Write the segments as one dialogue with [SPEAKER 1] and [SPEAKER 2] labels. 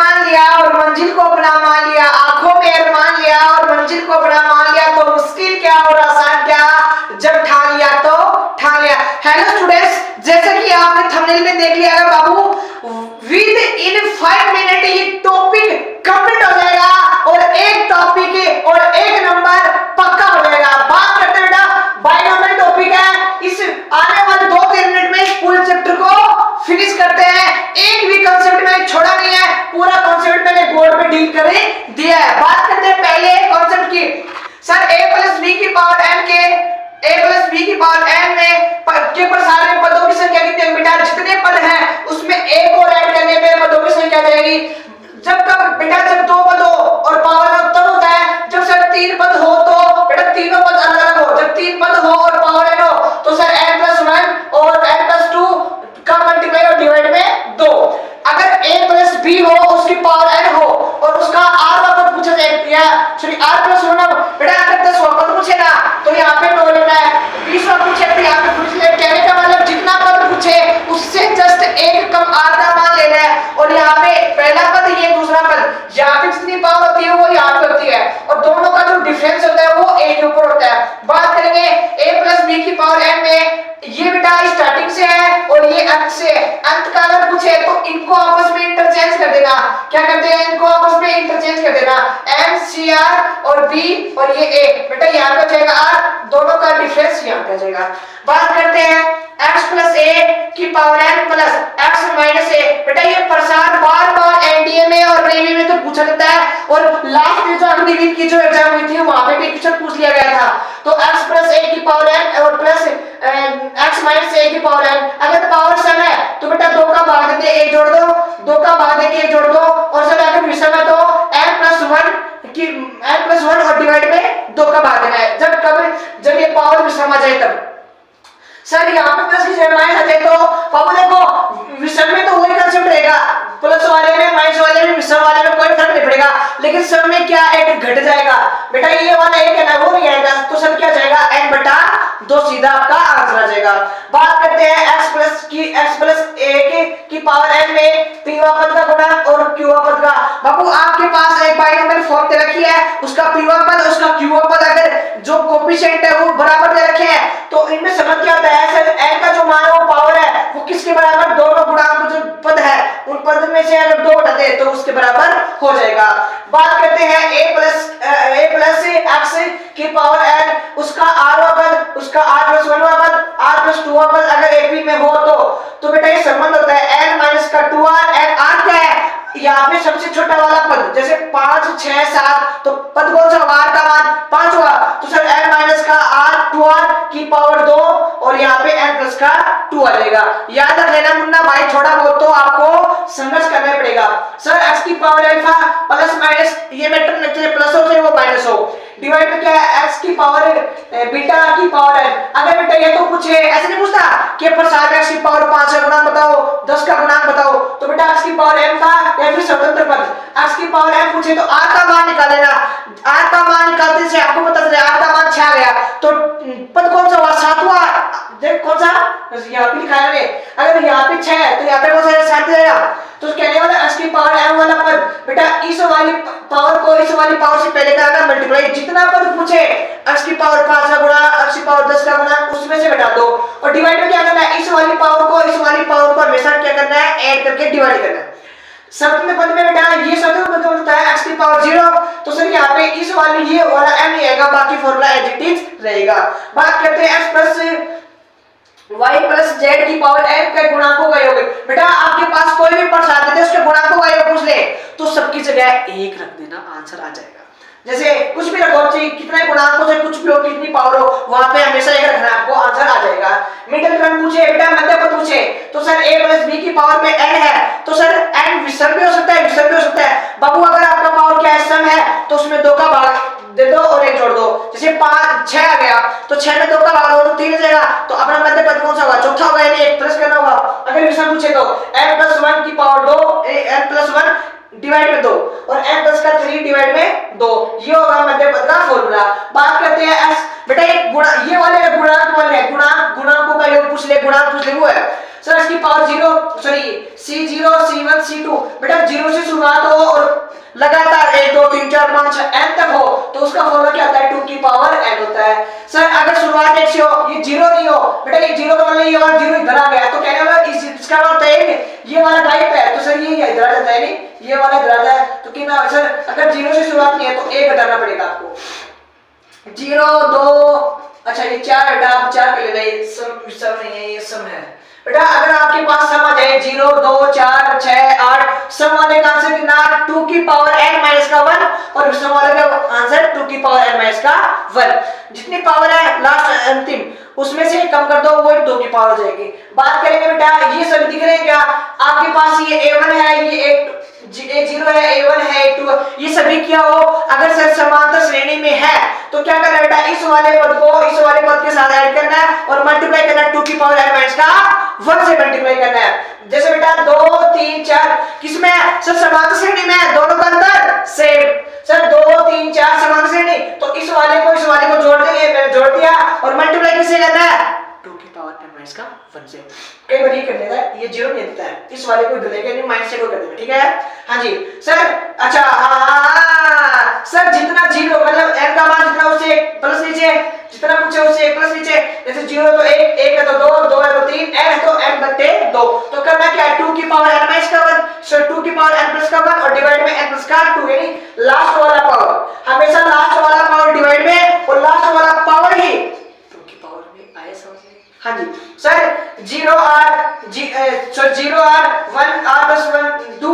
[SPEAKER 1] मान लिया और मंजिल को अपना मान लिया, आंखों में अरमान लिया और मंजिल को अपना मान लिया, तो मुश्किल क्या और आसान क्या, जब ठान लिया तो ठान लिया। हेलो स्टूडेंट्स, जैसे कि आपने थंबनेल में देख लिया है बाबू, विद इन 5 मिनट ये टॉपिक कंप्लीट हो जाएगा और एक टॉपिक और एक नंबर पक्का हो जाएगा। बात करते हैं बेटा बाइनोमियल टॉपिक है, इस आने वाले 2-3 मिनट में पूरे चैप्टर को फिनिश करते हैं। एक भी कांसेप्ट मैंने छोड़ा नहीं है, पूरा कांसेप्ट मैंने बोर्ड पे डील कर दिया है। बात करते हैं पहले कांसेप्ट की। सर a प्लस b की पावर n के a प्लस b की पावर n में के प्रसार में पदों की संख्या कितनी है बेटा, जितने पद हैं उसमें एक और ऐड करने पे पदों की संख्या जाएगी। जब कब बेटा, जब 2 पद हो और पावर n तब होता है जब सर 3 पद हो, तो बेटा तीनों पद अलग अलग हो। जब 3 पद हो और पावर n हो तो सर n+1 और n+2 का मल्टीप्लाई और डिवाइड में 2। अगर a प्लस b हो, उसकी पावर n हो और उसका r का पद पूछा जाए, सॉरी r+1 बेटा, अगर 10 पद पूछे ना तो यहाँ पे 9 लेना है, 20 पूछे तो यहाँ पे पूछ ले। कहने का मतलब जितना पद पूछे उससे जस्ट एक कम r का मान लेना है। और यहाँ पे पहला पद ये दूसरा पद, यहाँ पे जितनी पावर होती है वो यहाँ पे होती है और दोनों का जो डिफरेंस होता है वो a के ऊपर होता है। बात करेंगे a प्लस b की पावर n में, ये बेटा स्टार्टिंग से है और ये अंत से है। अंत का अगर पूछे तो इनको आपस में इंटरचेंज कर देना। क्या करते हैं, इनको आपस में इंटरचेंज कर देना, m c r और b और ये a, बेटा यहाँ पे जाएगा r, दोनों का डिफरेंस यहाँ पे जाएगा। बात करते हैं x प्लस a की power n plus x minus a, बेटा ये प्रसार बार बार एनडीए में और रेलवे में तो पूछा जाता है और लास्ट में जो अगली वीक की जो एग्जाम हुई थी वहां पे भी क्वेश्चन पूछ लिया गया था। तो x प्लस a की पावर n और प्लस x माइनस a की पावर n, अगर पावर सम है तो बेटा 2 का भाग देके 1 जोड़ दो, 2 का भाग देके 1 जोड़ दो, और सर अगर विषम है तो n+1 और डिवाइड में 2 का भाग देना है। जब ये पावर विषम आ जाए तब सर यहाँ पे प्लस की जगह माइनस आ जाए तो पापा देखो विषम में तो वही कंसेप्ट रहेगा, प्लस वाले में माइनस वाले में विषम वाले में कोई फर्क नहीं पड़ेगा, लेकिन सब में क्या एक घट जाएगा बेटा, ये वाला एक है ना वो नहीं आएगा, तो सर क्या जाएगा n/2 सीधा आपका आंसर आ जाएगा। बात करते हैं x प्लस a की पावर n में पीवा पद का गुणा और क्यूवा पद का। बाबू आपके पास एक बाइनोमियल फॉर्म दे रखी है, उसका पीवा पद उसका क्यूवा पद अगर जो कोफिशिएंट है वो बराबर दे रखे हैं तो इनमें समझ क्या होता है, सर n का जो मान है वो पावर है वो किसके बराबर, दोनों गुणांक जो पद है उन पद में से अगर 2 हटा दे तो उसके बराबर हो जाएगा। बात करते हैं a प्लस x की पावर n, उसका r पद उसका r+1 पद r+2 पद अगर AP में हो तो बेटा ये संबंध होता है n माइनस का 2r। n r क्या है, यहाँ पे सबसे छोटा वाला पद, जैसे 5 6 7 तो पद कौन सा, r का मान 5 हुआ, तो सर n माइनस का r 2r की पावर 2 और यहाँ पे n प्लस का 2 आ जाएगा। याद रख लेना मुन्ना भाई, थोड़ा बहुत तो आपको संघर्ष करना पड़ेगा। सर x की पावर अल्फा प्लस माइनस ये मैटर नहीं चाहिए, प्लस हो चाहे वो माइनस हो, डिवाइड में क्या है x की पावर बीटा की पावर n। अगर बेटा ये तो पूछे ऐसे नहीं पूछता कि प्रसार x की पावर 5 का गुणांक बताओ, 10 का गुणांक बताओ, तो बेटा x की पावर m का या फिर स्वतंत्र पद x की पावर m पूछे तो r का मान निकाल लेना। r का मान निकालने से आपको पता चले r का मान 6 आ गया तो पद कौन सा हुआ, 7वां, देख कौन सा यहाँ पे लिखा है, अगर यहाँ पे 6 है तो यहाँ पे कौन सा 7 जाएगा, तो कहने वाला x की पावर m वाला पद बेटा इस वाली पावर को इस वाली पावर से पहले करना मल्टीप्लाई, जितना पद पूछे x की पावर 5 का गुणा x की पावर 10 का गुणा उसमें से घटा दो और डिवाइड में क्या करना है, इस वाली पावर को इस वाली पावर को हमेशा क्या करना है, ऐड करके डिवाइड करना है। शब्द में पद में बेटा ये शब्द में होता है x की पावर 0, तो सर यहाँ पे इस वाली ये वाला m नहीं आएगा, बाकी फॉर्मूला एज इट इज रहेगा। बात करते हैं x plus y plus z की पावर n के गुणांकों का योग। बेटा आपके पास कोई भी प्रसार देते उसके गुणांकों का योग पूछ ले तो सबकी जगह 1 रख देना, आंसर आ जाएगा। जैसे कुछ भी रखो, चाहिए कितने गुणांकों से कुछ भी हो, कितनी पावर हो, वहां पे हमेशा 1 रखना, आपको आंसर आ जाएगा। मिडिल टर्म पूछे बेटा, मध्य पद पूछे तो सर a प्लस b की पावर में n है तो सर n विषम भी हो सकता है, विषम भी हो सकता है। बाबू अगर आपका पावर क्या है, सम है तो उसमें 2 का भाग दे दो और 1 जोड़ दो, जैसे 5 6 आ गया तो 6 में 2 का भाग दो तो 3 हो जाएगा, तो अपना मध्य पद कौन सा होगा, चौथा होगा, यानी 1 प्लस करना होगा। अगर विषम पूछे तो n+1 की पावर 2 n+1 डिवाइड में 2 और n प्लस का 3 डिवाइड में 2, ये होगा मध्य पद का फॉर्मूला। बात करते हैं s, बेटा ये गुणा ये वाले गुणांक वाले गुणांकों का योग पूछ ले, गुणांक पूछ ले वो है सर इसकी power 0 sorry C0 C1 C2 बेटा 0 से शुरुआत हो और लगातार 1 2 3 4 5 6 n तक हो तो उसका फॉर्मूला क्या होता है 2 की पावर n होता है। सर अगर शुरुआत 1 से हो ये 0 नहीं हो बेटा ये 0 का मतलब ये वाला 0 इधर आ गया तो कहने वाला इसका मतलब होता है ये वाला गाइड पे है तो सर ये इधर आ जाता है नहीं ये वाला इधर आता है तो कितना सर अगर 0 से शुरुआत नहीं है तो 1 घटाना पड़ेगा आपको 0 2 अच्छा ये 4 हटा आप 4 कर लेना ये सम नहीं है ये सम है बेटा। अगर आपके पास सम आ जाए 0 2 4 6 8 सम वाले का आंसर कितना 2 की पावर n माइनस का 1 और सम वाले का आंसर 2 की पावर n माइनस का 1 जितनी पावर है लास्ट अंतिम उसमें से कम कर दो वो 2 की पावर हो जाएगी। बात करेंगे बेटा ये सब दिख रहे हैं क्या आपके पास ये a1 है ये a0 है a1 है a2 ये सभी क्या हो अगर सर समांतर श्रेणी में है तो क्या करना है बेटा इस वाले पद को इस वाले पद के साथ ऐड करना है और मल्टीप्लाई करना है 2 की पावर n माइनस का 1 से मल्टीप्लाई करना है। जैसे बेटा 2 3 4 किसमें है सर समांतर श्रेणी में है दोनों का अंतर सेम सर 2 3 4 समांतर श्रेणी तो इस वाले को जोड़ देंगे मैंने जोड़ दिया और मल्टीप्लाई किससे करना है 2 की पावर n माइनस का 1 से। कई बार ये कर लेता है ये 0 नहीं देता है इस वाले को इधर लेके नहीं माइनस से को कर देगा ठीक है। हाँ जी सर अच्छा हाँ सर जितना 0 मतलब n का मान जितना उससे प्लस नीचे जितना पूछे उससे 1 प्लस नीचे जैसे 0 तो 1 1 है तो 2 2 है तो 3 n है तो n बटे 2 तो करना क्या है 2 की पावर n माइनस का 1 सो 2 की पावर n प्लस का 1 और डिवाइड में n प्लस का 2 यानी लास्ट वाला पावर हमेशा लास्ट वाला पावर डिवाइड में और लास्ट वाला पावर ही 2 की पावर में आए समझ में। हाँ जी sir 0 r 0 r 1 r plus 1 2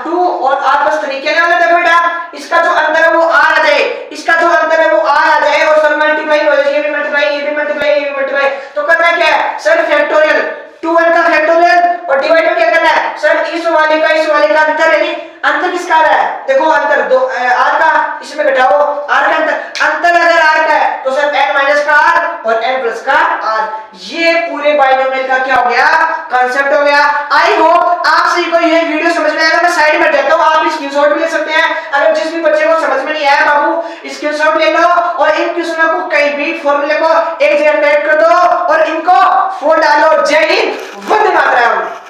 [SPEAKER 1] 2 और r plus 3 कहने वाला देखो बेटा इसका जो अंतर है वो r आ जाए इसका जो अंतर है वो r आ जाए और सब मल्टीप्लाई हो जाए ये भी मल्टीप्लाई तो करना क्या है सर फैक्टोरियल 2n का फैक्टोरियल और डिवाइड में क्या करना है सर इस वाले का अंतर यानी अंतर किसका आ रहा है देखो अंतर दो r का इसमें घटाओ r का अंतर अगर r का है तो सर n माइनस का r और n प्लस का r ये पूरे बाइनोमियल का क्या हो गया कांसेप्ट हो गया। आई होप आप सभी को ये वीडियो समझ में आएगा। मैं साइड में देता हूं आप स्क्रीनशॉट भी ले सकते हैं अगर जिस भी बच्चे को समझ में नहीं आया बाबू स्क्रीनशॉट ले लो और इन क्वेश्चनों को कहीं भी फॉर्मूले को एक जगह टाइप कर दो और इनको फोड़ डालो। जय हिंद वंदे मातरम।